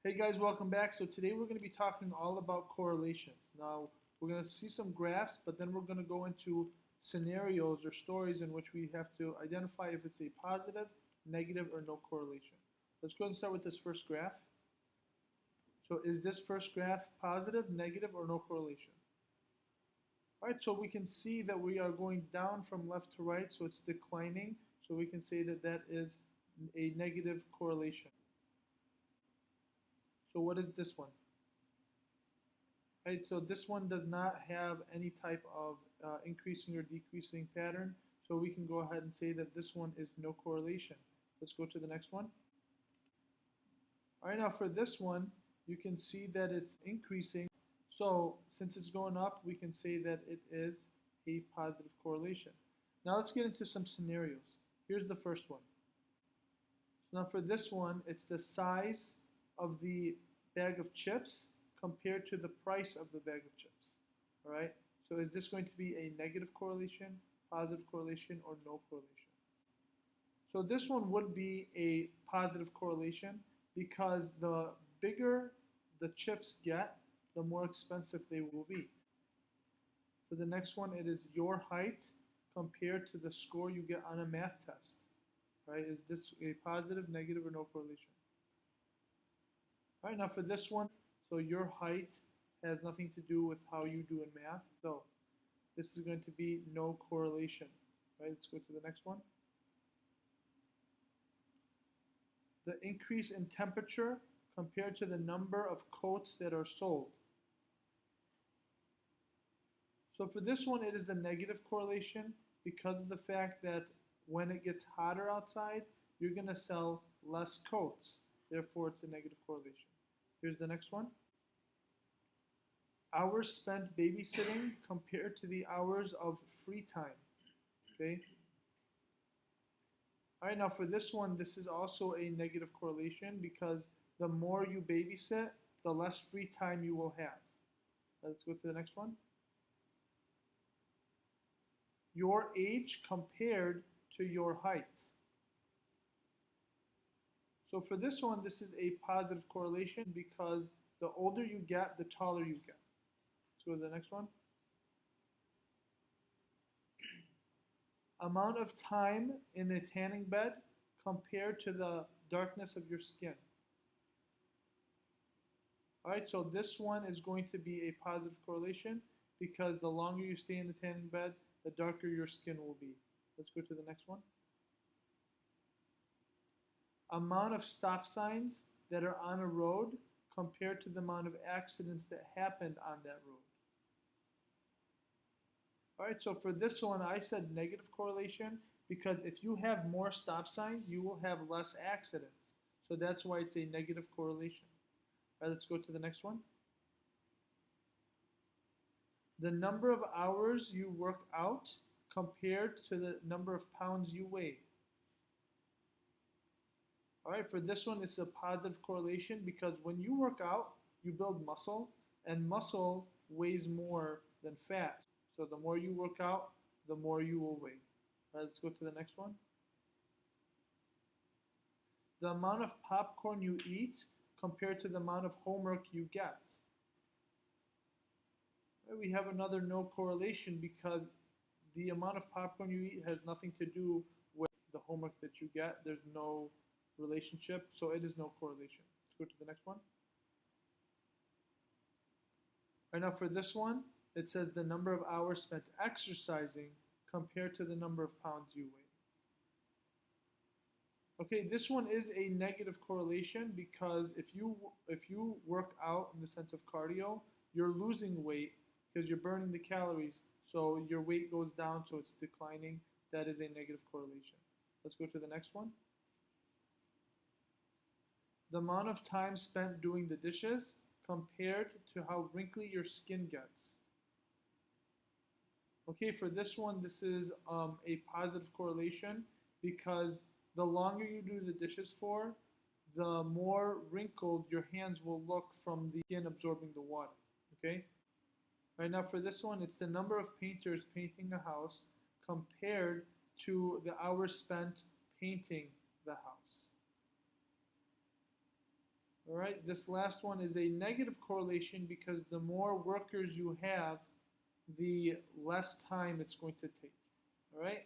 Hey guys, welcome back. So today we're going to be talking all about correlations. Now, we're going to see some graphs, but then we're going to go into scenarios or stories in which we have to identify if it's a positive, negative, or no correlation. Let's go ahead and start with this first graph. So is this first graph positive, negative, or no correlation? All right, so we can see that we are going down from left to right, so it's declining. So we can say that that is a negative correlation. So what is this one? Right, so this one does not have any type of increasing or decreasing pattern. So we can go ahead and say that this one is no correlation. Let's go to the next one. All right, now for this one, you can see that it's increasing. So since it's going up, we can say that it is a positive correlation. Now let's get into some scenarios. Here's the first one. So now for this one, it's the size of the bag of chips compared to the price of the bag of chips. All right, so is this going to be a negative correlation, positive correlation, or no correlation? So this one would be a positive correlation because the bigger the chips get, the more expensive they will be. For the next one, it is your height compared to the score you get on a math test. Right? Is this a positive, negative, or no correlation? All right, now for this one, so your height has nothing to do with how you do in math. So this is going to be no correlation. Right? Let's go to the next one. The increase in temperature compared to the number of coats that are sold. So for this one, it is a negative correlation because of the fact that when it gets hotter outside, you're going to sell less coats. Therefore, it's a negative correlation. Here's the next one. Hours spent babysitting compared to the hours of free time. Okay. All right, now for this one, this is also a negative correlation because the more you babysit, the less free time you will have. Let's go to the next one. Your age compared to your height. So for this one, this is a positive correlation because the older you get, the taller you get. Let's go to the next one. Amount of time in a tanning bed compared to the darkness of your skin. All right, so this one is going to be a positive correlation because the longer you stay in the tanning bed, the darker your skin will be. Let's go to the next one. Amount of stop signs that are on a road compared to the amount of accidents that happened on that road. All right, so for this one, I said negative correlation because if you have more stop signs, you will have less accidents. So that's why it's a negative correlation. All right, let's go to the next one. The number of hours you work out compared to the number of pounds you weigh. All right, for this one, it's a positive correlation because when you work out, you build muscle, and muscle weighs more than fat. So the more you work out, the more you will weigh. All right, let's go to the next one. The amount of popcorn you eat compared to the amount of homework you get. Right, we have another no correlation because the amount of popcorn you eat has nothing to do with the homework that you get. There's no relationship, so it is no correlation. Let's go to the next one. Right, now for this one, it says the number of hours spent exercising compared to the number of pounds you weigh. Okay, this one is a negative correlation because if you work out in the sense of cardio, you're losing weight because you're burning the calories, so your weight goes down, so it's declining. That is a negative correlation. Let's go to the next one. The amount of time spent doing the dishes compared to how wrinkly your skin gets. Okay, for this one, this is a positive correlation because the longer you do the dishes for, the more wrinkled your hands will look from the skin absorbing the water. Okay? Right, now for this one, it's the number of painters painting a house compared to the hours spent painting the house. All right, this last one is a negative correlation because the more workers you have, the less time it's going to take. All right,